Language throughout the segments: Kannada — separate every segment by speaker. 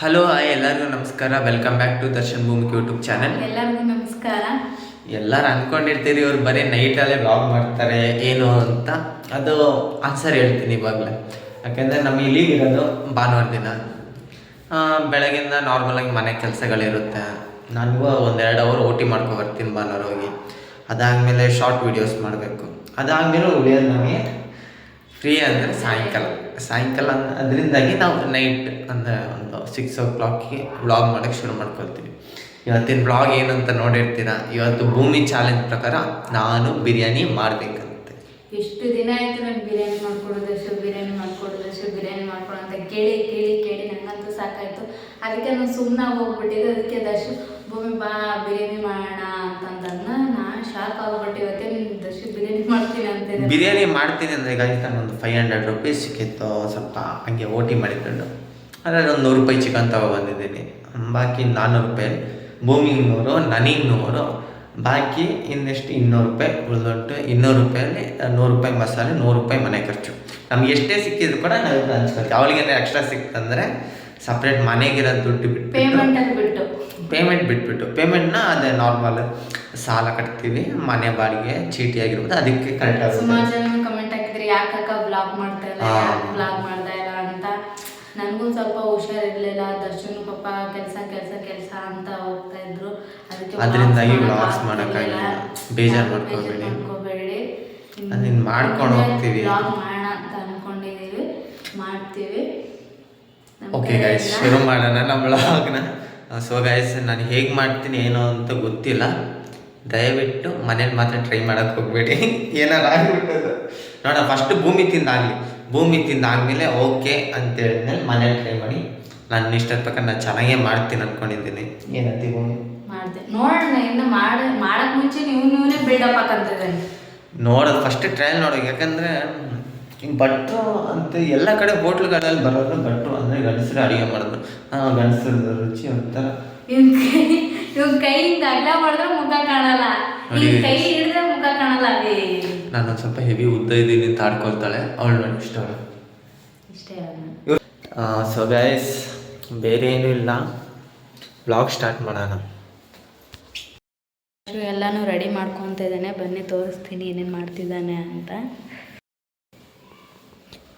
Speaker 1: ಹಲೋ ಹಾಯ್ ಎಲ್ಲರಿಗೂ ನಮಸ್ಕಾರ. Welcome back to Darshan Bhoomike YouTube channel.
Speaker 2: ಎಲ್ಲರಿಗೂ ನಮಸ್ಕಾರ.
Speaker 1: ಎಲ್ಲರೂ ಅಂದ್ಕೊಂಡಿರ್ತೀರಿ ಇವ್ರು ಬರೀ ನೈಟಲ್ಲೇ ಬ್ಲಾಗ್ ಮಾಡ್ತಾರೆ ಏನು ಅಂತ. ಅದು ಆನ್ಸರ್ ಹೇಳ್ತೀನಿ ಇವಾಗಲೇ. ಯಾಕೆಂದರೆ ನಮಗೆ ಲೀವ್ ಇರೋದು ಭಾನುವಾರ ದಿನ. ಬೆಳಗಿಂದ ನಾರ್ಮಲಾಗಿ ಮನೆ ಕೆಲಸಗಳಿರುತ್ತೆ. ನಾನು 1-2 ಅವರ್ ಓ ಟಿ ಮಾಡ್ಕೊಬರ್ತೀನಿ ಭಾನುವಾರ ಹೋಗಿ. ಅದಾದಮೇಲೆ ಶಾರ್ಟ್ ವೀಡಿಯೋಸ್ ಮಾಡಬೇಕು. ಅದಾದಮೇಲೆ ಉಳಿಯೋದು ನಮಗೆ ಫ್ರೀ ಅಂದರೆ ಸಾಯಂಕಾಲ ಅದರಿಂದಾಗಿ ನಾವು ನೈಟ್ ಅಂದರೆ ಒಂದು 6 o'clock ವ್ಲಾಗ್ ಮಾಡೋಕ್ಕೆ ಶುರು ಮಾಡ್ಕೊಳ್ತೀವಿ. ಇವತ್ತಿನ ವ್ಲಾಗ್ ಏನಂತ ನೋಡಿರ್ತೀರ. ಇವತ್ತು ಭೂಮಿ ಚಾಲೆಂಜ್ ಪ್ರಕಾರ ನಾನು ಬಿರಿಯಾನಿ ಮಾಡಬೇಕಂತೆ.
Speaker 2: ಎಷ್ಟು ದಿನ ಆಯಿತು ನಾನು ಬಿರಿಯಾನಿ ಮಾಡ್ಕೊಡೋದು ಅಂತ ಕೇಳಿ ನನಗಂತೂ ಸಾಕಾಯಿತು. ಅದಕ್ಕೆ ನಾನು ಸುಮ್ಮನೆ ಹೋಗ್ಬಿಟ್ಟಿದ್ದೆ. ಅದಕ್ಕೆ ದರ್ಶನ್ ಭೂಮಿ ಬಾ ಬಿರಿಯಾನಿ ಮಾಡೋಣ ಅಂತಂದನ್ನ ನಾನು ಶಾಕ್ ಆಗ್ಬಿಟ್ಟು ಇವತ್ತೇ ದರ್ಶನ್ ಬಿರಿಯಾನಿ ಮಾಡ್ತೀನಿ ಅಂದರೆ ಗಾಡಿ ನಾನೊಂದು 500 rupees ಸಿಕ್ಕಿತ್ತು. ಸ್ವಲ್ಪ ಹಂಗೆ ಓ ಟಿ ಮಾಡಿಕೊಂಡು ಅದರಲ್ಲಿ ಒಂದು 100 ರೂಪಾಯಿ ಚಿಕನ್ ತೊಗೊಬಂದಿದ್ದೀನಿ. ಬಾಕಿ 400 ರೂಪಾಯಿ ಭೂಮಿಗೆ 100, ನನಗೆ 100, ಬಾಕಿ ಇನ್ನೆಷ್ಟು 200 ರೂಪಾಯಿ ಉಳಿದೊಟ್ಟು. 200 ರೂಪಾಯಲ್ಲಿ 100 ರೂಪಾಯಿ ಮಸಾಲೆ, 100 ರೂಪಾಯಿ ಮನೆ ಖರ್ಚು. ನಮ್ಗೆ ಎಷ್ಟೇ ಸಿಕ್ಕಿದ್ರು ಕೂಡ ನಾವು ಹಂಚ್ಕೊಳ್ತೀವಿ. ಅವಳಿಗೇನೆ ಎಕ್ಸ್ಟ್ರಾ ಸಿಕ್ತಂದರೆ ಸಪ್ರೇಟ್ ಮನೆಗಿರೋ ದುಡ್ಡು ಪೇಮೆಂಟ್ ಬಿಟ್ಬಿಟ್ಟು ಪೇಮೆಂಟ್ನ ಅದೇ ನಾರ್ಮಲ್ ಸಾಲ ಕಟ್ತೀವಿ. ಮನೆ ಬಾಡಿಗೆ ಚೀಟಿ ಆಗಿರ್ಬೋದು, ಅದಕ್ಕೆ ಕರೆಕ್ಟ್ ಆಗುತ್ತೆ. ಸುಮಾರು ಜನ ಕಮೆಂಟ್ ಹಾಕಿದ್ರಿ ಯಾಕಕ್ಕ ಬ್ಲಾಗ್ ಮಾಡ್ತಾ ಇಲ್ಲ ಅಂತ. ನನಗೂ ಸ್ವಲ್ಪ ಹುಷಾರಿರಲಿಲ್ಲ. ದರ್ಶನ್ ಪಾಪ ಕೆಲಸ ಅಂತ ಹೋಗ್ತಾ ಇದ್ರು.
Speaker 1: ಅದರಿಂದಾಗಿ ವ್ಲಾಗ್ಸ್ ಮಾಡೋಕ್ಕಾಗಿಲ್ಲ. ಬೇಜಾರು ಮಾಡ್ಕೋಬೇಡಿ. ಅದನ್ನ ಮಾಡ್ಕೊಂಡು ಹೋಗ್ತೀವಿ.
Speaker 2: ವ್ಲಾಗ್ ಮಾಡೋಣ ಅಂತ ಅನ್ಕೊಂಡಿದ್ದೀವಿ, ಮಾಡ್ತೀವಿ.
Speaker 1: ಓಕೆ ಗೈಸ್, ಶುರು ಮಾಡೋಣ ನಮ್ಮ ವ್ಲಾಗ್ನ. ಸೊ ಗೈಸ್, ನಾನು ಹೇಗೆ ಮಾಡ್ತೀನಿ ಏನೋ ಅಂತ ಗೊತ್ತಿಲ್ಲ. ದಯವಿಟ್ಟು ಮನೇಲಿ ಮಾತ್ರ ಟ್ರೈ ಮಾಡೋಕ್ಕೆ ಹೋಗ್ಬೇಡಿ. ಏನಾರು ಆಗಿಬಿಟ್ಟದು ನೋಡ. ಫಸ್ಟ್ ಭೂಮಿ ತಿಂದಾದ್ಮೇಲೆ ಓಕೆ ಅಂತ ಹೇಳಿದ್ಮೇಲೆ ಮನೇಲಿ ಟ್ರೈ ಮಾಡಿ. ನನ್ನ ಇಷ್ಟದ ಪ್ರಕಾರ ನಾನು ಚೆನ್ನಾಗೇ ಮಾಡ್ತೀನಿ ಅಂದ್ಕೊಂಡಿದ್ದೀನಿ. ಏನಂತೀವಿ ಭೂಮಿ?
Speaker 2: ಮಾಡಿದೆ ನೋಡೋಣ. ಇನ್ನು ಮಾಡಕ್ಕೆ ಮುಂಚೆ ನೀವೇ ಬಿಲ್ಡಪ್ ಹಾಕಂತಿದ್ದೇನೆ.
Speaker 1: ನೋಡೋದು ಫಸ್ಟ್ ಟ್ರಯಲ್ ನೋಡೋದು. ಯಾಕಂದರೆ ಭಟ್ರು ಅಂತ ಎಲ್ಲ ಕಡೆ ಹೋಟ್ಲುಗಳಲ್ಲಿ ಬರೋದು ಭಟ್ರು ಅಂದರೆ ಗಂಡಸರು ಅಡುಗೆ ಮಾಡೋದು. ಗಂಡಸರದ ರುಚಿ ಒಂಥರ.
Speaker 2: ಇವ್ ಕೈಯಿಂದ ಅಗ್ಲ ಮಾಡಿದ್ರೆ ಮುಖ ಕಾಣಲ್ಲ, ಕೈ ಹಿಡಿದ್ರೆ ಮುಖ ಕಾಣಲ್ಲ.
Speaker 1: ನಾನೊಂದು ಸ್ವಲ್ಪ ಹೆವಿ ಉದ್ದ ಇದ್ದೀನಿ ಅಂತ ಆಡ್ಕೊಳ್ತಾಳೆ ಅವಳು. ನೋಡಿ ಇಷ್ಟೇ. ಸೊ ಗೈಸ್, ಬೇರೆ ಏನೂ ಇಲ್ಲ, ಬ್ಲಾಗ್ ಸ್ಟಾರ್ಟ್ ಮಾಡೋಣ.
Speaker 2: ಎಲ್ಲನೂ ರೆಡಿ ಮಾಡ್ಕೊತ ಇದ್ದಾನೆ. ಬನ್ನಿ ತೋರಿಸ್ತೀನಿ ಏನೇನು ಮಾಡ್ತಿದ್ದಾನೆ ಅಂತ.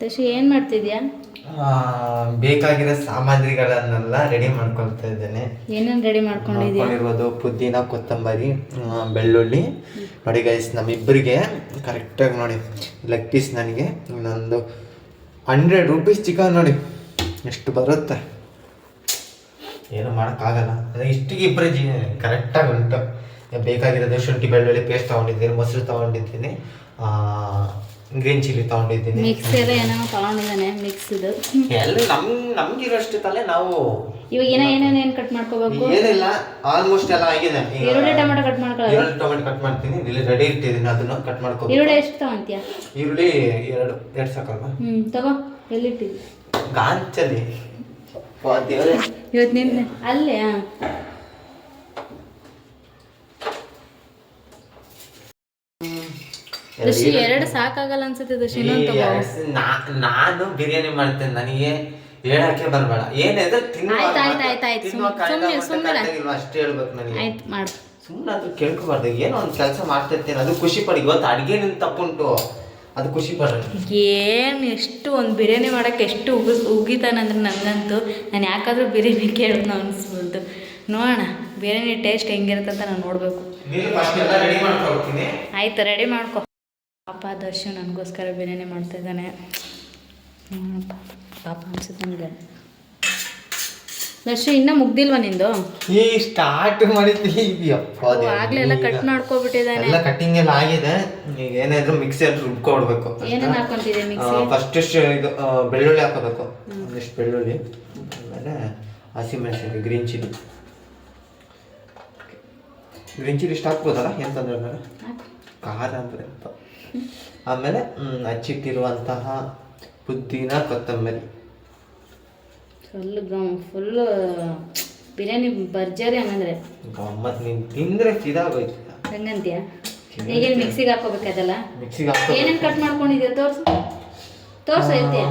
Speaker 2: ದಶಿ ಏನು ಮಾಡ್ತಿದ್ಯಾ?
Speaker 1: ಬೇಕಾಗಿರೋ ಸಾಮಗ್ರಿಗಳನ್ನೆಲ್ಲ ರೆಡಿ ಮಾಡ್ಕೊಳ್ತಾ ಇದ್ದೇನೆ.
Speaker 2: ಏನೇನು ರೆಡಿ ಮಾಡ್ಕೊಂಡಿರ್ಬೋದು?
Speaker 1: ಪುದೀನ, ಕೊತ್ತಂಬರಿ, ಬೆಳ್ಳುಳ್ಳಿ. ನೋಡಿ ಗೈಸ್, ನಮ್ಮಿಬ್ಬರಿಗೆ ಕರೆಕ್ಟಾಗಿ ನೋಡಿ ಲೆಗ್ ಪೀಸ್. ನನಗೆ ಇನ್ನೊಂದು 100 ರೂಪೀಸ್ ಚಿಕನ್. ನೋಡಿ ಎಷ್ಟು ಬರುತ್ತೆ. ಏನು ಮಾಡೋಕ್ಕಾಗಲ್ಲ. ಅದು ಇಷ್ಟಿಗೆ ಇಬ್ಬರೇ ಕರೆಕ್ಟಾಗಿ ಉಂಟು. ಬೇಕಾಗಿರೋದು ಶುಂಠಿ ಬೆಳ್ಳುಳ್ಳಿ ಪೇಸ್ಟ್ ತೊಗೊಂಡಿದ್ದೀನಿ, ಮೊಸರು ತೊಗೊಂಡಿದ್ದೀನಿ, ಗ್ರೀನ್ ಚಿಲ್ಲಿ ತೊಗೊಂಡಿದ್ದೀನಿ.
Speaker 2: ಮಿಕ್ಸ್ ಎಲ್ಲ ಏನೋ ತೊಗೊಂಡಿದ್ದಾನೆ. ಮಿಕ್ಸ್ ಇದು
Speaker 1: ಎಲ್ಲ ನಮ್ಗಿರೋಷ್ಟು ತಲೆ ನಾವು
Speaker 2: ಇವಾಗ ಏನೇನು ಕಟ್ ಮಾಡ್ಕೋಬೇಕು?
Speaker 1: ಏನಿಲ್ಲ, ಆಲ್ಮೋಸ್ಟ್ ಎಲ್ಲ ಆಗಿದೆ.
Speaker 2: ಈರುಳ್ಳಿ ಟೊಮೆಟೊ ಕಟ್ ಮಾಡ್ಕೊಳ್ಳೋದು.
Speaker 1: ಈರುಳ್ಳಿ ಟೊಮೆಟೊ ಕಟ್ ಮಾಡ್ತೀನಿ. ಇಲ್ಲಿ ರೆಡಿ ಇಟ್ಟಿದ್ದೀನಿ, ಅದನ್ನು ಕಟ್ ಮಾಡ್ಕೊ.
Speaker 2: ಈರುಳ್ಳಿ ಎಷ್ಟು ತಗೊಂತೀಯ?
Speaker 1: ಈರುಳ್ಳಿ 2 ಸಾಕಲ್ವಾ?
Speaker 2: ತಗೋ. ಎಲ್ಲಿಟ್ಟಿದ್ದಿ?
Speaker 1: ಗಾಂಚಲಿ.
Speaker 2: ಇವತ್ತು ನಿನ್ನೆ ಅಲ್ಲೇ. ಎರಡು ಸಾಕಾಗಲ್ಲ ಅನ್ಸುತ್ತೆ ದಶಿ.
Speaker 1: ನಾನು ಬಿರಿಯಾನಿ ಮಾಡ್ತೇನೆ, ನನಗೆ ಹೇಳಕ್ಕೆ ಬರಬೇಡ. ಏನಿದೆ ಅಷ್ಟೇ ಹೇಳ್ಬೇಕು ನನಗೆ. ಸುಮ್ಮನೆ ಅದು ಕೇಳ್ಕೊಬಾರ್ದು. ಏನೋ ಒಂದು ಕೆಲಸ ಮಾಡ್ತಿರ್ತೇನೆ, ಅದು ಖುಷಿ ಪಡಿ. ಇವತ್ತು ಅಡುಗೆ ನಿನ್ ತಪ್ಪುಂಟು, ಅದು ಖುಷಿ ಪಡ್ರಿ.
Speaker 2: ಏನು ಎಷ್ಟು ಒಂದು ಬಿರಿಯಾನಿ ಮಾಡೋಕ್ಕೆ ಎಷ್ಟು ಉಗಿತಾನಂದ್ರೆ ನನಗಂತೂ. ನಾನು ಯಾಕಾದರೂ ಬಿರಿಯಾನಿ ಕೇಳೋದು ಅನಿಸ್ಬಿಡ್ತು. ನೋಡೋಣ ಬಿರಿಯಾನಿ ಟೇಸ್ಟ್ ಹೆಂಗಿರುತ್ತೆ ಅಂತ ನಾನು ನೋಡಬೇಕು. ಆಯ್ತು, ರೆಡಿ ಮಾಡ್ಕೊ. ಪಾಪ ದರ್ಶನ್ ನನಗೋಸ್ಕರ ಬಿರಿಯಾನಿ ಮಾಡ್ತಾಯಿದ್ದಾನೆ. ಪಾಪ ಅನ್ಸುತ್ತೆ ನನಗೆ. ದರ್ಶನ್ ಇನ್ನೂ ಮುಗ್ದಿಲ್ವಾ ನಿಂದು?
Speaker 1: ಈ ಸ್ಟಾರ್ಟ್ ಮಾಡಿದ್ದೀವಿ.
Speaker 2: ಆಗ್ಲೇ ಎಲ್ಲ ಕಟ್ ಮಾಡ್ಕೊಬಿಟ್ಟಿದ್ದಾನೆ.
Speaker 1: ಎಲ್ಲ ಕಟ್ಟಿಂಗ್ ಎಲ್ಲ ಆಗಿದೆ. ಈಗ ಏನಾದರೂ ಮಿಕ್ಸಿಯಲ್ಲಿ ರುಬ್ಕೊಡ್ಬೇಕು.
Speaker 2: ಏನೇನು ಹಾಕೊಂತಿದ್ದೆ ಮಿಕ್ಸಿ?
Speaker 1: ಫಸ್ಟ್ ಇದು ಬೆಳ್ಳುಳ್ಳಿ ಹಾಕೋಬೇಕು. ಒಂದಿಷ್ಟು ಬೆಳ್ಳುಳ್ಳಿ, ಆಮೇಲೆ ಹಸಿಮೆಣಸಿನ್ಕಾಯಿ, ಗ್ರೀನ್ ಚಿಲ್ಲಿ ಇಷ್ಟು ಹಾಕ್ಬೋದಲ್ಲ, ಏನು ತೊಂದರೆ ಇಲ್ಲ. ಖಾರ ಅಂದರೆ ಅಂತ. ಆಮೇಲೆ ಹಚ್ಚಿಟ್ಟಿರುವಂತಹ ಪುದೀನ, ಕೊತ್ತಂಬರಿ.
Speaker 2: ಫುಲ್ಲು ಬಿರಿಯಾನಿ ಭರ್ಜರಿ ಹಂಗಂದ್ರೆ.
Speaker 1: ಗಮ್ಮತ್. ನೀನು ತಿಂದರೆ ಫಿದಾಗೋಯ್ತು.
Speaker 2: ಹಂಗಂತೀಯ? ಈಗೇನು ಮಿಕ್ಸಿಗೆ ಹಾಕೋಬೇಕು ಅದೆಲ್ಲ?
Speaker 1: ಮಿಕ್ಸಿಗೆ ಹಾಕೋ.
Speaker 2: ಏನೇನು ಕಟ್ ಮಾಡ್ಕೊಂಡಿದ್ಯಾ? ತೋರ್ಸು ಐತೆ.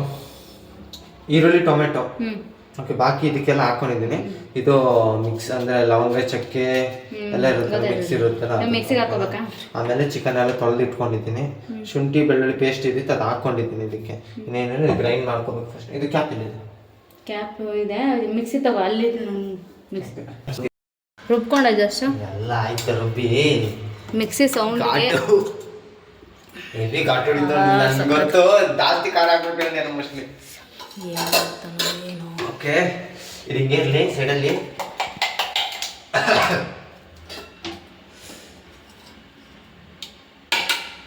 Speaker 1: ಈರುಳ್ಳಿ, ಟೊಮೆಟೊ, ಓಕೆ, ಬಾಕಿ ಇದಕ್ಕೆಲ್ಲ ಹಾಕೊಂಡಿದ್ದೀನಿ. ಇದು ಮಿಕ್ಸ್ ಅಂದರೆ ಲವಂಗ ಚಕ್ಕೆ ಎಲ್ಲ ಇರುತ್ತೆ, ಮಿಕ್ಸ್ ಇರುತ್ತಲ್ಲ,
Speaker 2: ಮಿಕ್ಸಿಗೆ ಹಾಕೋಬೇಕಾ?
Speaker 1: ಆಮೇಲೆ ಚಿಕನ್ ಎಲ್ಲ ತೊಳೆದು ಇಟ್ಕೊಂಡಿದ್ದೀನಿ. ಶುಂಠಿ ಬೆಳ್ಳುಳ್ಳಿ ಪೇಸ್ಟ್ ಇದ್ದಿತ್ತು, ಅದು ಹಾಕೊಂಡಿದ್ದೀನಿ. ಇದಕ್ಕೆ ಇನ್ನೇನು ಗ್ರೈಂಡ್ ಮಾಡ್ಕೋಬೇಕು ಫಸ್ಟ್. ಇದು ಕ್ಯಾಪ್ ಇದೆ,
Speaker 2: ಕ್ಯಾಪ್ ಇದೆ, ಮಿಕ್ಸಿ ತಗೋ, ಅಲ್ಲಿ ಮಿಕ್ಸಿ ರುಬ್ಕೊಂಡ ಜಸ್ಟ್
Speaker 1: ಎಲ್ಲ ಆಯ್ತು ರುಬ್ಬಿ.
Speaker 2: ಮಿಕ್ಸಿ ಸೌಂಡ್
Speaker 1: ಹೆವಿ ಘಾಟು ಹೊಡಿತು, ಗೊತ್ತು. ಜಾಸ್ತಿ ಖಾರ ಹಾಕ್ಬಿಟ್ಟು ಮೋಸ್ಟ್ಲಿ.
Speaker 2: ಏನು
Speaker 1: ಓಕೆ, ಇದು ಹಿಂಗೆ ಇರಲಿ ಸೈಡಲ್ಲಿ.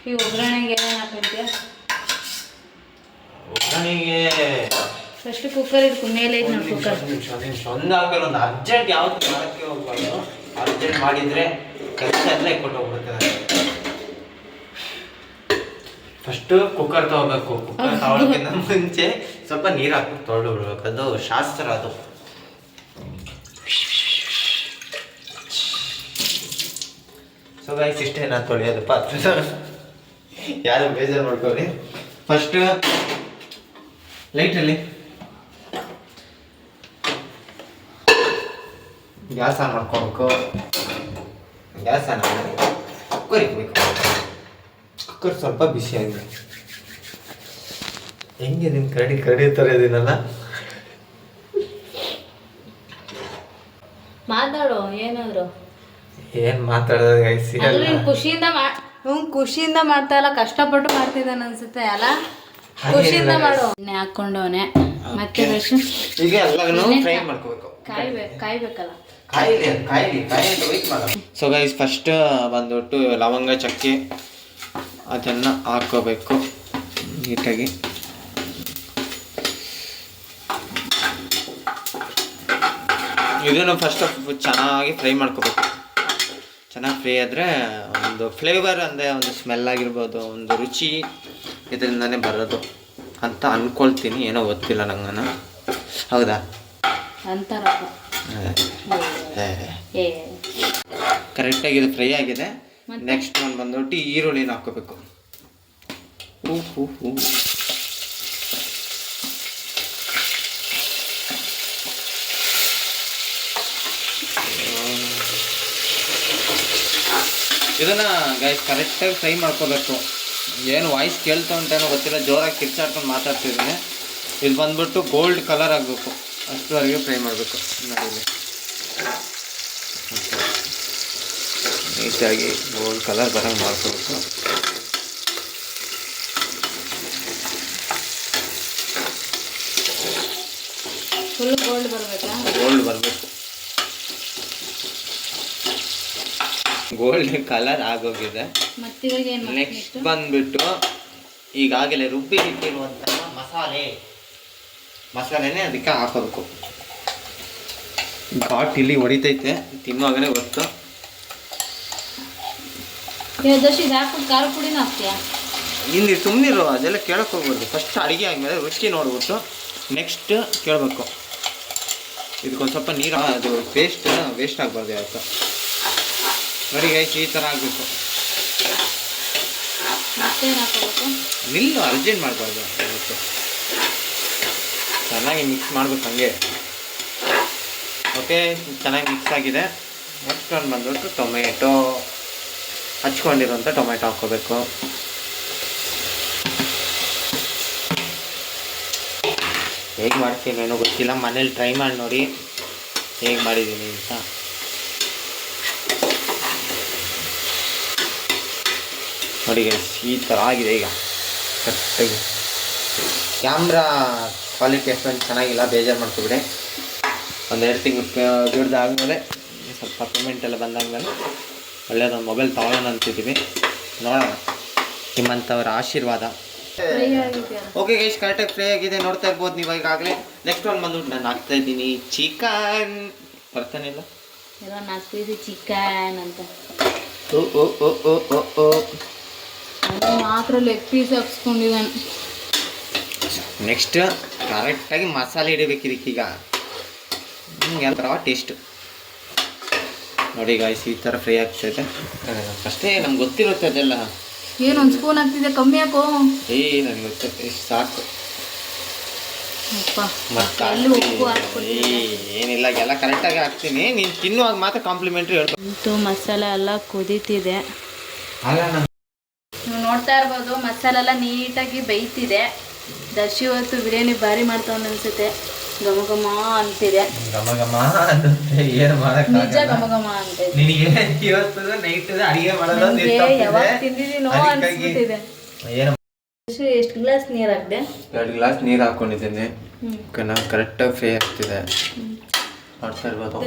Speaker 2: ಈ ಒಗ್ಗರಣೆಗೆ ಏನೇನು ಹಾಕೊಂತೀಯ?
Speaker 1: ಒಗ್ಗರಣೆಗೆ
Speaker 2: ಫಸ್ಟ್ ಕುಕ್ಕರ್ ಇಟ್ಕೊಂಡು ಮೇಲೆ ಐತೆ ನೋಡಿ ಕುಕ್ಕರ್.
Speaker 1: ಒಂದು ಹಾಕಲ್ಲ, ಒಂದು ಅರ್ಜೆಂಟ್ ಯಾವತ್ತು ಮಾಡೋಕ್ಕೆ ಹೋಗ್ಬಾರ್ದು. ಅರ್ಜೆಂಟ್ ಮಾಡಿದರೆ ಕೆಲಸ ಎಲ್ಲ ಇಟ್ಕೊಂಡು ಹೋಗ್ಬಿಡ್ತಾರೆ. ಫಸ್ಟು ಕುಕ್ಕರ್ ತೊಗೋಬೇಕು. ಕುಕ್ಕರ್ ತೊಗೊಳೋಕ್ಕಿಂತ ಮುಂಚೆ ಸ್ವಲ್ಪ ನೀರು ಹಾಕ್ಬಿಟ್ಟು ತೊಳೆದು ಬಿಡ್ಬೇಕು, ಅದು ಶಾಸ್ತ್ರ. ಅದು ಸೊ ಗೈಸ್, ಇಷ್ಟೇ ನಾನು ತೊಳೆಯೋದು ಪಾತ್ರ, ಯಾರು ಬೇಜಾರು ಮಾಡ್ಕೋರಿ. ಫಸ್ಟ್ ಲೈಟಲ್ಲಿ ಗ್ಯಾಸ್ ಆನ್ ಮಾಡ್ಕೋಬೇಕು. ಗ್ಯಾಸ್ ಆನ್ ಮಾಡಿ ಕುಕ್ಕರ್ ಇಕ್ಬೇಕು. ಕುಕ್ಕರ್ ಸ್ವಲ್ಪ ಬಿಸಿ ಆಗಿದೆ. ಹೆಂಗೆ ನಿಮ್ಮ ಕರಡಿ ಥರ ಇದೀನಲ್ಲ?
Speaker 2: ಮಾತಾಡು ಏನಾದ್ರು.
Speaker 1: ಏನು ಮಾತಾಡೋದು ಗೈಸ್?
Speaker 2: ಖುಷಿಯಿಂದ ಮಾಡ್ತಾ ಇಲ್ಲ, ಕಷ್ಟಪಟ್ಟು ಮಾಡ್ತಿದ್ದಾನೆ ಅನ್ಸುತ್ತೆ ಅಲ್ಲ. ಖುಷಿಯಿಂದ ಮಾಡು. ಎಣ್ಣೆ ಹಾಕೊಂಡವನೆ ಮತ್ತೆ
Speaker 1: ಈಗ ಎಲ್ಲನೂ ಫ್ರೈ ಮಾಡ್ಕೋಬೇಕು.
Speaker 2: ಕಾಯ್ಬೇಕಲ್ಲ,
Speaker 1: ಕಾಯಿಲಿ ವೆಯ್ಟ್ ಮಾಡೋದು. ಸೊ ಗೈಸ್, ಫಸ್ಟ್ ಬಂದ್ಬಿಟ್ಟು ಲವಂಗ ಚಕ್ಕೆ ಅದನ್ನು ಹಾಕ್ಕೋಬೇಕು ನೀಟಾಗಿ. ಇದನ್ನು ಫಸ್ಟ್ ಚೆನ್ನಾಗಿ ಫ್ರೈ ಮಾಡ್ಕೋಬೇಕು. ಚೆನ್ನಾಗಿ ಫ್ರೈ ಆದರೆ ಒಂದು ಫ್ಲೇವರ್ ಅಂದರೆ ಒಂದು ಸ್ಮೆಲ್ ಆಗಿರ್ಬೋದು, ಒಂದು ರುಚಿ ಇದರಿಂದನೇ ಬರೋದು ಅಂತ ಅಂದ್ಕೊಳ್ತೀನಿ. ಏನೋ ಗೊತ್ತಿಲ್ಲ ನಂಗನ. ಹೌದಾ? ಕರೆಕ್ಟಾಗಿ ಇದು ಫ್ರೈ ಆಗಿದೆ. ನೆಕ್ಸ್ಟ್ ಒಂದು ಬಂದ್ಬಿಟ್ಟು ಈರುಳ್ಳಿನ ಹಾಕೋಬೇಕು. ಇದನ್ನ ಗೈಸ್ ಕರೆಕ್ಟಾಗಿ ಫ್ರೈ ಮಾಡ್ಕೋಬೇಕು. ಏನು ವಾಯ್ಸ್ ಕೇಳ್ತಾ ಉಂಟೇನೋ ಗೊತ್ತಿಲ್ಲ, ಜೋರಾಗಿ ಕಿರ್ಚಾಡ್ಕೊಂಡು ಮಾತಾಡ್ತಿದ್ದೀನಿ. ಇದು ಬಂದ್ಬಿಟ್ಟು ಗೋಲ್ಡ್ ಕಲರ್ ಆಗಬೇಕು, ಅಷ್ಟುವರೆಗೆ ಫ್ರೈ ಮಾಡಬೇಕು. ನೋಡಿ, ನೀಟಾಗಿ ಗೋಲ್ಡ್ ಕಲರ್ ಬರಂಗೆ ಮಾಡ್ಕೋಬೇಕು.
Speaker 2: ಫುಲ್ ಗೋಲ್ಡ್ ಬರಬೇಕಾ?
Speaker 1: ಗೋಲ್ಡ್ ಬರಬೇಕು. ಗೋಲ್ಡ್ ಕಲರ್ ಆಗೋಗಿದೆ. ನೆಕ್ಸ್ಟ್ ಬಂದ್ಬಿಟ್ಟು ಈಗಾಗಲೇ ರುಬ್ಬಿ ಇಟ್ಟಿರುವಂತಹ ಮಸಾಲೆನೇ ಅದಕ್ಕೆ ಹಾಕೋಬೇಕು. ಘಾಟ್ ಇಲ್ಲಿ ಹೊಡಿತೈತೆ, ತಿನ್ನುವಾಗಲೇ ಗೊತ್ತು.
Speaker 2: ಖಾರ ಪುಡಿನ ಹಾಕ್ತೀಯಾ?
Speaker 1: ಇಲ್ಲಿ ಸುಮ್ಮನಿರು, ಅದೆಲ್ಲ ಕೇಳಕ್ಕೆ ಹೋಗ್ಬಾರ್ದು. ಫಸ್ಟ್ ಅಡುಗೆ ಆದಮೇಲೆ ರುಚಿ ನೋಡ್ಬಿಟ್ಟು ನೆಕ್ಸ್ಟ್ ಕೇಳಬೇಕು. ಇದಕ್ಕೊಂದು ಸ್ವಲ್ಪ ನೀರು, ಅದು ವೇಸ್ಟ್ ಆಗಬಾರ್ದು ಯಾವತ್ತು. ನೋಡಿ ಗೈಸ್, ಈ ಥರ ಆಗಬೇಕು. ನಿಲ್ಲು, ಅರ್ಜೆಂಟ್ ಮಾಡಬಾರ್ದು. ಚೆನ್ನಾಗಿ ಮಿಕ್ಸ್ ಮಾಡಬೇಕು ಹಂಗೆ. ಓಕೆ, ಚೆನ್ನಾಗಿ ಮಿಕ್ಸ್ ಆಗಿದೆ. ನೆಕ್ಸ್ಟ್ ಒಂದು ಬಂದ್ಬಿಟ್ಟು ಟೊಮೆಟೊ, ಹಚ್ಕೊಂಡಿರೋಂಥ ಟೊಮೆಟೊ ಹಾಕ್ಕೋಬೇಕು. ಹೇಗೆ ಮಾಡ್ತೀನಿ ಏನೋ ಗೊತ್ತಿಲ್ಲ, ಮನೇಲಿ ಟ್ರೈ ಮಾಡಿ ನೋಡಿ ಹೇಗೆ ಮಾಡಿದ್ದೀನಿ ಅಂತ. ನೋಡಿ ಗೈಸ್, ಈ ಥರ ಆಗಿದೆ ಈಗ ಕರೆಕ್ಟಾಗಿ. ಕ್ಯಾಮ್ರಾ ಕ್ವಾಲಿಟಿ ಅಷ್ಟೊಂದು ಚೆನ್ನಾಗಿಲ್ಲ, ಬೇಜಾರು ಮಾಡ್ಕೊಬಿಡಿ. ಒಂದೆರಡು ತಿಂಗಳು ದುಡ್ದಾದ್ಮೇಲೆ ಸ್ವಲ್ಪ ಪೇಮೆಂಟ್ ಎಲ್ಲ ಬಂದಾದ್ಮೇಲೆ ಒಳ್ಳೆಯದೊಂದು ಮೊಬೈಲ್ ತೊಗೊಳ್ಳೋಣ ಅಂತಿದ್ದೀವಿ. ನೋಡೋಣ, ನಿಮ್ಮಂಥವ್ರ ಆಶೀರ್ವಾದ. ಓಕೆ ಗೈಸ್, ಕರೆಕ್ಟಾಗಿ ಫ್ರೈ ಆಗಿದೆ, ನೋಡ್ತಾ ಇರ್ಬೋದು ನೀವು ಈಗಾಗಲೇ. ನೆಕ್ಸ್ಟ್ ಒಂದು ಬಂದ್ಬಿಟ್ಟು ನಾನು ಹಾಕ್ತಾಯಿದ್ದೀನಿ ಚಿಕನ್. ಬರ್ತಾನಿಲ್ಲ
Speaker 2: ಚಿಕನ್ ಅಂತ
Speaker 1: ಓ
Speaker 2: ಮಾತ್ರ ಲೆಗ್ ಪೀಸ್ ಹಾಕ್ಸ್ಕೊಂಡಿದ್ದಾನೆ.
Speaker 1: ನೆಕ್ಸ್ಟ್ ಕರೆಕ್ಟಾಗಿ ಮಸಾಲೆ ಹಿಡಿಬೇಕು ಇದಕ್ಕೀಗ. ಯಾವ ಟೇಸ್ಟು ನೋಡಿ ಗಾಯ್ಸ್, ಈ ಥರ ಫ್ರೈ ಆಗ್ತೈತೆ. ಅಷ್ಟೇ ನಮ್ಗೆ ಗೊತ್ತಿರುತ್ತೆ ಅದೆಲ್ಲ.
Speaker 2: ಏನೊಂದು ಸ್ಪೂನ್ ಹಾಕ್ತಿದ್ದೆ, ಕಮ್ಮಿ ಹಾಕೋ.
Speaker 1: ನನಗೆ ಗೊತ್ತೈತೆ, ಇಷ್ಟು ಸಾಕು.
Speaker 2: ಅಪ್ಪ
Speaker 1: ಮತ್ತೆ
Speaker 2: ಎಲ್ಲಿ ಉಪ್ಪು ಹಾಕ್ಬಿಟ್ಟು
Speaker 1: ಏನಿಲ್ಲ ಎಲ್ಲ ಕರೆಕ್ಟಾಗಿ ಹಾಕ್ತೀನಿ. ನೀನು ತಿನ್ನುವಾಗ ಮಾತ್ರ ಕಾಂಪ್ಲಿಮೆಂಟ್ರಿ ಹೇಳ್ಬೇಕು.
Speaker 2: ಅಂತೂ ಮಸಾಲೆ ಎಲ್ಲ ಕುದೀತಿದೆ.
Speaker 1: ಅಲ್ಲ ನಾನು
Speaker 2: ನೀವು ನೋಡ್ತಾ ಇರ್ಬೋದು ಮಸಾಲೆ ಎಲ್ಲ ನೀಟಾಗಿ ಬೇಯ್ತಿದೆ. ದರ್ಶಿ ಇವತ್ತು ಬಿರಿಯಾನಿ ಭಾರಿ ಮಾಡ್ತಾವನ್ನ ಅನ್ಸುತ್ತೆ. ಘಮ ಘಮ ಅಂತಿದೆ.
Speaker 1: ಘಮ ಘಮ ಅನ್ನುತ್ತೆ. ಏನು
Speaker 2: ನಿಜ
Speaker 1: ಮಾಡೋಕ್ಕಾಗಲ್ಲ.
Speaker 2: ಘಮ ಘಮ ಅಂತ
Speaker 1: ನಿನಗೆ ಇವತ್ತು ನೈಟ್ ಅಡಿಗೆ ಮಾಡೋದು
Speaker 2: ಯಾವಾಗ ತಿಂದಿದ್ದೀನೋ ಅನ್ಸ್ಬಿಟ್ಟಿದೆ.
Speaker 1: ಏನು
Speaker 2: ಎಷ್ಟು ಗ್ಲಾಸ್ ನೀರು ಹಾಕ್ದೆ?
Speaker 1: 2 ಗ್ಲಾಸ್ ನೀರು ಹಾಕೊಂಡಿದ್ದೀನಿ. ಕರೆಕ್ಟಾಗಿ ಫ್ರೈ ಆಗ್ತಿದೆ. ಮಾಡ್ತಾ ಇರ್ಬೋದು.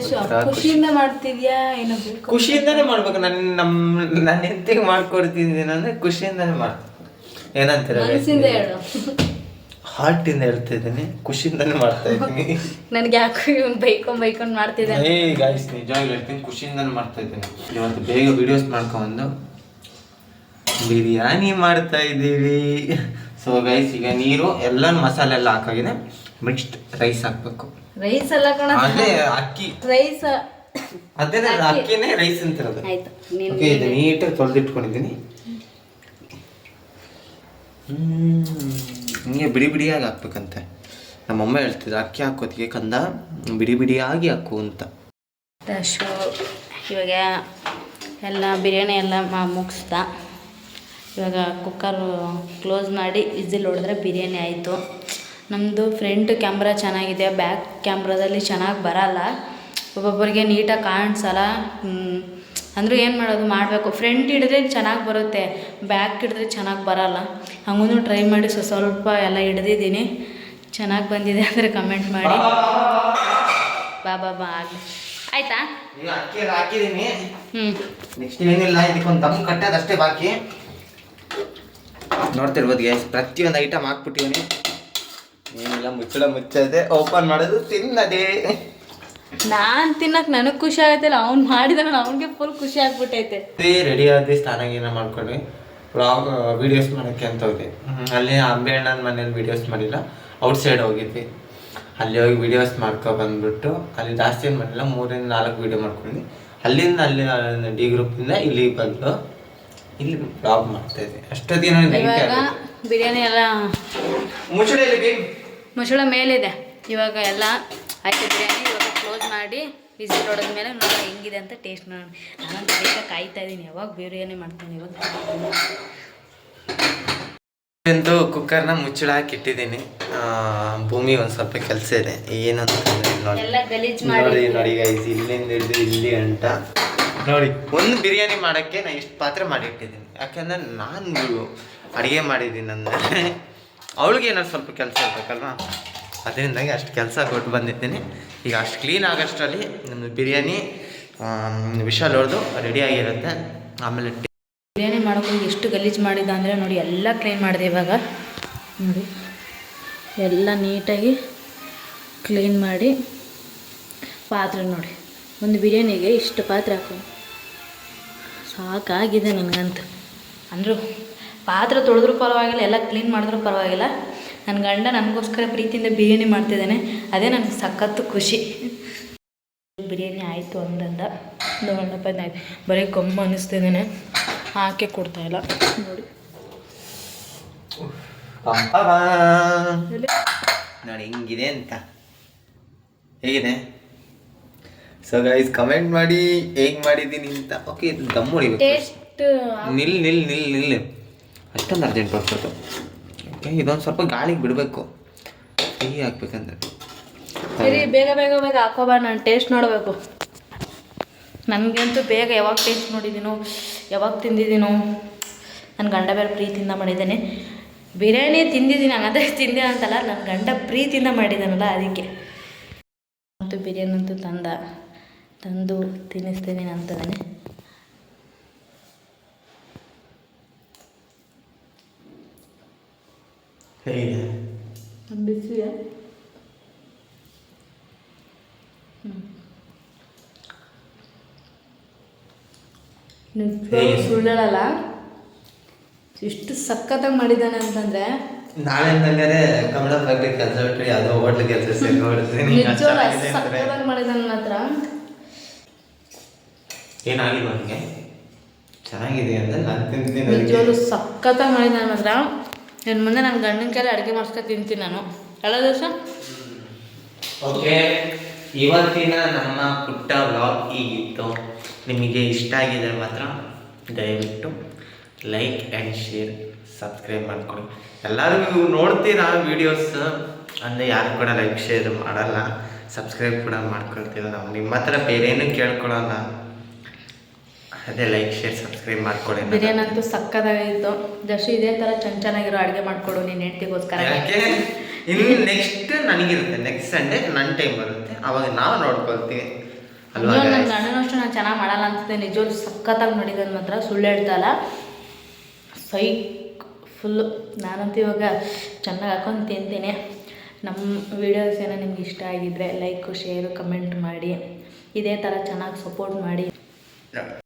Speaker 2: ಖುಷಿಯಿಂದ ಮಾಡ್ತಿದ್ಯಾ ಏನೋ
Speaker 1: ಖುಷಿಯಿಂದಾನೇ ಮಾಡ್ಬೇಕು. ನನ್ನ ಹೆಂಡತಿಗೆ ಮಾಡ್ಕೊಡ್ತಿದ್ದೀನಿ ಅಂದ್ರೆ ಖುಷಿಯಿಂದಾನೇ ಏನಂತೀರ?
Speaker 2: ಮನಸ್ಸಿಂದ ಹೇಳು.
Speaker 1: ಹಾರ್ಟಿಂದ ಹೇಳ್ತಿದ್ದೀನಿ, ಖುಷಿಯಿಂದಾನೇ ಮಾಡ್ತಾ ಇದ್ದೀನಿ.
Speaker 2: ನನ್ಗೆ ಯಾಕೋ ಇವ್ನು ಬೈಕೊಂಡು ಮಾಡ್ತಿದ್ದಾನೆ.
Speaker 1: ಗಾಯ್ಸ್ ನಿಜವಾಗ್ಲೂ ಹೇಳ್ತೀನಿ, ಖುಷಿಯಿಂದಾನೇ ಮಾಡ್ತಾ ಇದ್ದೀನಿ. ಇವತ್ತು ಬೇಗ ವಿಡಿಯೋಸ್ ಮಾಡ್ಕೊಂಡು ಬಿರಿಯಾನಿ ಮಾಡ್ತಾ ಇದ್ದೀವಿ. ಸೊ ಗೈಸ್ ಈಗ ನೀರು ಎಲ್ಲ ಮಸಾಲೆ ಎಲ್ಲ ಹಾಕಾಗಿದೆ. ನೆಕ್ಸ್ಟ್ ರೈಸ್ ಹಾಕ್ಬೇಕು.
Speaker 2: ರೈಸ್ ಎಲ್ಲ ಕಣ,
Speaker 1: ಅದೇ ಅಕ್ಕಿ
Speaker 2: ರೈಸ್
Speaker 1: ಅದೇ ಅಕ್ಕಿನೇ ರೈಸ್ ಅಂತಿರೋದು.
Speaker 2: ಆಯ್ತು.
Speaker 1: ಓಕೆ, ಇದು ನೀಟಾಗಿ ತೊಳೆದಿಟ್ಕೊಂಡಿದ್ದೀನಿ. ಹಿಂಗೆ ಬಿಡಿ ಬಿಡಿಯಾಗಿ ಹಾಕ್ಬೇಕಂತೆ. ನಮ್ಮಮ್ಮ ಹೇಳ್ತಿದ್ರು ಅಕ್ಕಿ ಹಾಕೋತಿಗೆ ಕಂದ ಬಿಡಿ ಬಿಡಿಯಾಗಿ ಹಾಕು ಅಂತ.
Speaker 2: ಇವಾಗ ಎಲ್ಲ ಬಿರಿಯಾನಿ ಎಲ್ಲ ಮುಗಿಸ್ದ. ಇವಾಗ ಕುಕ್ಕರು ಕ್ಲೋಸ್ ಮಾಡಿ ವಿಸಿಲ್ ಹೊಡೆದ್ರೆ ಬಿರಿಯಾನಿ ಆಯಿತು. ನಮ್ಮದು ಫ್ರಂಟ್ ಕ್ಯಾಮ್ರಾ ಚೆನ್ನಾಗಿದೆ, ಬ್ಯಾಕ್ ಕ್ಯಾಮ್ರಾದಲ್ಲಿ ಚೆನ್ನಾಗಿ ಬರಲ್ಲ. ಒಬ್ಬೊಬ್ಬರಿಗೆ ನೀಟಾಗಿ ಕಾಣಿಸಲ್ಲ. ಅಂದರೂ ಏನು ಮಾಡೋದು, ಮಾಡಬೇಕು. ಫ್ರಂಟ್ ಹಿಡಿದ್ರೆ ಚೆನ್ನಾಗಿ ಬರುತ್ತೆ, ಬ್ಯಾಕ್ ಹಿಡಿದ್ರೆ ಚೆನ್ನಾಗಿ ಬರಲ್ಲ. ಹಂಗೂ ಟ್ರೈ ಮಾಡಿ ಸ್ವಲ್ಪ ಎಲ್ಲ ಹಿಡ್ದಿದ್ದೀನಿ. ಚೆನ್ನಾಗಿ ಬಂದಿದೆ ಅಂದರೆ ಕಮೆಂಟ್ ಮಾಡಿ. ಬಾ ಆಗಲಿ. ಆಯಿತಾ?
Speaker 1: ಈಗ ಅಕ್ಕಿ ಹಾಕಿದ್ದೀನಿ. ನೆಕ್ಸ್ಟ್ ಏನಿಲ್ಲ, ಇದಕ್ಕೊಂದು ದಮ್ ಕಟ್ಟೋದಷ್ಟೇ ಬಾಕಿ. ನೋಡ್ತಿರ್ಬೋದು ಗ್ಯಾಸ್, ಪ್ರತಿಯೊಂದು ಐಟಮ್ ಹಾಕ್ಬಿಟ್ಟಿದ್ದೀನಿ. ಏನಿಲ್ಲ, ಮುಚ್ಚದೆ ಓಪನ್ ಮಾಡೋದು, ತಿನ್ನದೇ.
Speaker 2: ನಾನು ತಿನ್ನಕ್ಕೆ ನನಗೆ ಖುಷಿ ಆಗೈತಿಲ್ಲ, ಅವ್ನು ಮಾಡಿದ ಅವ್ನಿಗೆ ಫುಲ್ ಖುಷಿ ಆಗ್ಬಿಟ್ಟೈತೆ.
Speaker 1: ರೆಡಿ ಆದಿ ಸ್ನಾನ ಗೀನ ಮಾಡ್ಕೊಂಡ್ವಿ. ವ್ಲಾಗ್ ವೀಡಿಯೋಸ್ ಮಾಡೋಕ್ಕೆ ಅಂತ ಹೋಗಿ ಅಲ್ಲಿ ಅಂಬೆ ಅಣ್ಣನ ಮನೇಲಿ ವೀಡಿಯೋಸ್ ಮಾಡಿಲ್ಲ, ಔಟ್ಸೈಡ್ ಹೋಗಿದ್ವಿ. ಅಲ್ಲಿ ಹೋಗಿ ವೀಡಿಯೋಸ್ ಬಂದ್ಬಿಟ್ಟು ಅಲ್ಲಿ ಜಾಸ್ತಿ ಏನು ಮಾಡಿಲ್ಲ, 3-4 ವೀಡಿಯೋ ಮಾಡ್ಕೊಂಡ್ವಿ. ಅಲ್ಲಿಂದ ಅಲ್ಲಿ ಡಿ ಗ್ರೂಪಿಂದ ಇಲ್ಲಿಗೆ ಬಂದು ಇಲ್ಲಿ ವ್ಲಾಗ್ ಮಾಡ್ತಾಯಿದ್ವಿ. ಅಷ್ಟೊತ್ತಿಗೆ
Speaker 2: ಇವಾಗ ಬಿರಿಯಾನಿ ಎಲ್ಲ ಮುಚ್ಚಳ ಮೇಲಿದೆ. ಇವಾಗ ಎಲ್ಲ ಆಯ್ತು ಬಿರಿಯಾನಿ. ಇವಾಗ ಕ್ಲೋಸ್ ಮಾಡಿ ವಿಸಿಲ್ ಹೊಡೆದ್ಮೇಲೆ ನೋಡೋಣ ಹೆಂಗಿದೆ ಅಂತ ಟೇಸ್ಟ್ ನೋಡೋಣ. ನಾನಂತ ಬೇಗ ಕಾಯ್ತಾ ಇದ್ದೀನಿ, ಯಾವಾಗ ಬಿರಿಯಾನಿ ಮಾಡ್ತೀನಿ ಇವಾಗ.
Speaker 1: ಅಂತೂ ಕುಕ್ಕರ್ನ ಮುಚ್ಚಳ ಹಾಕಿಟ್ಟಿದ್ದೀನಿ. ಭೂಮಿ ಒಂದು ಸ್ವಲ್ಪ ಕೆಲಸ ಇದೆ. ಏನಂತಂದ್ರೆ
Speaker 2: ಎಲ್ಲ ಗಲೀಜು
Speaker 1: ನೋಡಿ ಗೈಸ್, ಇಲ್ಲಿಂದ ಹಿಡಿದು ಇಲ್ಲಿ ಗಂಟ ನೋಡಿ. ಒಂದು ಬಿರಿಯಾನಿ ಮಾಡೋಕ್ಕೆ ನಾನು ಇಷ್ಟು ಪಾತ್ರೆ ಮಾಡಿಟ್ಟಿದ್ದೀನಿ. ಯಾಕೆಂದರೆ ನಾನು ಅಡುಗೆ ಮಾಡಿದ್ದೀನಿ ಅಂದರೆ ಅವಳಿಗೆ ಏನಾದ್ರು ಸ್ವಲ್ಪ ಕೆಲಸ ಇರಬೇಕಲ್ವ, ಅದರಿಂದಾಗಿ ಅಷ್ಟು ಕೆಲಸ ಕೊಟ್ಟು ಬಂದಿದ್ದೀನಿ. ಈಗ ಅಷ್ಟು ಕ್ಲೀನ್ ಆಗೋಷ್ಟರಲ್ಲಿ ನಮ್ಮದು ಬಿರಿಯಾನಿ ವಿಶಾಲ್ ಹೊಡೆದು ರೆಡಿಯಾಗಿರುತ್ತೆ. ಆಮೇಲೆ
Speaker 2: ಬಿರಿಯಾನಿ ಮಾಡೋಕೆ ಎಷ್ಟು ಗಲೀಜು ಮಾಡಿದ ಅಂದರೆ ನೋಡಿ, ಎಲ್ಲ ಕ್ಲೀನ್ ಮಾಡಿದೆ. ಇವಾಗ ನೋಡಿ ಎಲ್ಲ ನೀಟಾಗಿ ಕ್ಲೀನ್ ಮಾಡಿ ಪಾತ್ರೆ ನೋಡಿ, ಒಂದು ಬಿರಿಯಾನಿಗೆ ಇಷ್ಟು ಪಾತ್ರೆ ಹಾಕೊಂಡು ಸಾಕಾಗಿದೆ ನನಗಂತೂ. ಅಂದರೂ ಪಾತ್ರೆ ತೊಳೆದ್ರೂ ಪರವಾಗಿಲ್ಲ, ಎಲ್ಲ ಕ್ಲೀನ್ ಮಾಡಿದ್ರೂ ಪರವಾಗಿಲ್ಲ. ನನ್ನ ಗಂಡ ನನಗೋಸ್ಕರ ಪ್ರೀತಿಯಿಂದ ಬಿರಿಯಾನಿ ಮಾಡ್ತಿದ್ದಾನೆ, ಅದೇ ನನಗೆ ಸಖತ್ತು ಖುಷಿ. ಬಿರಿಯಾನಿ ಆಯಿತು ಅಂದಂದ ನೋಡಪ್ಪ, ಆಯ್ತು. ಬರೀ ಕಮ್ಮು ಅನ್ನಿಸ್ತಿದ್ದಾನೆ, ಹಾಕಿ ಕೊಡ್ತಾಯಿಲ್ಲ ನೋಡಿ.
Speaker 1: ನೋಡಿ ಹಿಂಗಿದೆ ಅಂತ. ಹೇಗಿದೆ? ಸೊ ಗೈಸ್ ಕಮೆಂಟ್ ಮಾಡಿ ಹೇಗೆ ಮಾಡಿದ್ದೀನಿ ಅಂತ. ಓಕೆ, ಇದು ದಮ್ ಹೊಡಿಬೇಕು.
Speaker 2: ಟೇಸ್ಟ್
Speaker 1: ನಿಲ್ ಅಷ್ಟೊಂದು ಅರ್ಜೆಂಟ್ ಬರ್ಬೋದು. ಓಕೆ, ಇದೊಂದು ಸ್ವಲ್ಪ ಗಾಳಿಗೆ ಬಿಡಬೇಕು, ಕೈ ಹಾಕ್ಬೇಕಂದ್ರೆ.
Speaker 2: ಸರಿ, ಬೇಗ ಹಾಕೋಬಾರ, ನಾನು ಟೇಸ್ಟ್ ನೋಡಬೇಕು. ನನಗಂತೂ ಬೇಗ ಯಾವಾಗ ಟೇಸ್ಟ್ ನೋಡಿದ್ದೀನೋ, ಯಾವಾಗ ತಿಂದಿದ್ದೀನೋ. ನನ್ನ ಗಂಡ ಬೇರೆ ಪ್ರೀತಿಯಿಂದ ಮಾಡಿದ್ದಾನೆ. ಬಿರಿಯಾನಿ ತಿಂದಿದ್ದೀನಿ, ಹಂಗಂದ್ರೆ ತಿಂದೆ ಅಂತಲ್ಲ, ನನ್ನ ಗಂಡ ಪ್ರೀತಿಯಿಂದ ಮಾಡಿದ್ದಾನಲ್ಲ ಅದಕ್ಕೆ. ಅಂತೂ ಬಿರಿಯಾನಿ ಅಂತೂ ತಂದು ತಿನ್ನಿಸ್ತೀನಿ ಅಂತದಾನೆ. ಬಿಸಿಯ ಸುಳ್ಳಲ್ಲ, ಎಷ್ಟು ಸಖತ್ತಾಗಿ ಮಾಡಿದ್ದಾನೆ ಅಂತಂದ್ರೆ.
Speaker 1: ನಾಳೆ ಕನ್ನಡ ಬಗ್ಗೆ ಕೆಲಸ ಬಿಟ್ಟರೆ ಯಾವುದೋ ಹೋಟ್ಲ್ ಕೆಲಸ
Speaker 2: ಸಖತ್ತಾಗಿ ಮಾಡಿದ್ದಾನೆ. ನನ್ನ ಹತ್ರ
Speaker 1: ಏನಾಗಿಲ್ಲ, ನನಗೆ ಚೆನ್ನಾಗಿದೆ ಅಂತ ನಾನು ತಿಂತೀನಿ.
Speaker 2: ನಿಜವಾಗ್ಲೂ ಸಖತ್ತಾಗಿ ಮಾಡಿದ್ದಾನೆ. ನನ್ನ ಹತ್ರ ಇನ್ನು ಮುಂದೆ ನನ್ನ ಗಂಡನ ಕೈಲಿ ಅಡುಗೆ ಮಾಡಿಸ್ಕೊ ತಿಂತೀನಿ ನಾನು. ಅಲ್ಲ ದೋಷ.
Speaker 1: ಓಕೆ, ಇವತ್ತಿನ ನಮ್ಮ ಪುಟ್ಟ ವ್ಲಾಗ್ ಹೀಗಿತ್ತು. ನಿಮಗೆ ಇಷ್ಟ ಆಗಿದೆ ಮಾತ್ರ ದಯವಿಟ್ಟು ಲೈಕ್ ಆ್ಯಂಡ್ ಶೇರ್, ಸಬ್ಸ್ಕ್ರೈಬ್ ಮಾಡ್ಕೊಳ್ಳಿ. ಎಲ್ಲರೂ ನೀವು ನೋಡ್ತೀರಾ ವೀಡಿಯೋಸ್, ಅಂದರೆ ಯಾರು ಕೂಡ ಲೈಕ್ ಶೇರ್ ಮಾಡಲ್ಲ, ಸಬ್ಸ್ಕ್ರೈಬ್ ಕೂಡ ಮಾಡ್ಕೊಳ್ತೀರ. ನಾವು ನಿಮ್ಮ ಹತ್ರ ಬೇರೇನು ಕೇಳ್ಕೊಳ್ಳೋಲ್ಲ, ಅದೇ ಲೈಕ್ ಶೇರ್ ಸಬ್ಸ್ಕ್ರೈಬ್ ಮಾಡ್ಕೊಳ್ಳಿ.
Speaker 2: ಬಿರಿಯಾನಿ ಅಂತೂ ಸಕ್ಕತ್ತಾಗಿತ್ತು. ಜಸ್ಟ್ ಇದೇ ಥರ ಚೆನ್ನಾಗಿರೋ ಅಡುಗೆ ಮಾಡಿಕೊಡು ನಿನ್ನ ಹೆಂಡ್ತಿಗೋಸ್ಕರ.
Speaker 1: ಯಾಕೆ ಇನ್ನು ನೆಕ್ಸ್ಟ್ ನನಗಿರುತ್ತೆ, ನೆಕ್ಸ್ಟ್ ಸಂಡೇ ನನ್ನ ಟೈಮ್ ಬರುತ್ತೆ, ಅವಾಗ ನಾವು ನೋಡ್ಕೊಳ್ತೀವಿ ಅಲ್ವಾ.
Speaker 2: ನನ್ನ ಗಂಡನಷ್ಟು ನಾನು ಚೆನ್ನಾಗಿ ಮಾಡಲ್ಲ ಅನ್ಸುತ್ತೆ. ನಿಜವಾಗ್ಲೂ ಸಖತ್ತಾಗಿ ಮಾಡಿದ್ದು ಮಾತ್ರ ಸುಳ್ಳು ಹೇಳ್ತಲ್ಲ, ಫುಲ್ಲು. ನಾನಂತೂ ಇವಾಗ ಚೆನ್ನಾಗಿ ಹಾಕೊಂಡು ತಿಂತೀನಿ. ನಮ್ಮ ವೀಡಿಯೋಸ್ ಏನೋ ನಿಮ್ಗೆ ಇಷ್ಟ ಆಗಿದ್ದರೆ ಲೈಕು ಶೇರು ಕಮೆಂಟ್ ಮಾಡಿ, ಇದೇ ಥರ ಚೆನ್ನಾಗಿ ಸಪೋರ್ಟ್ ಮಾಡಿ.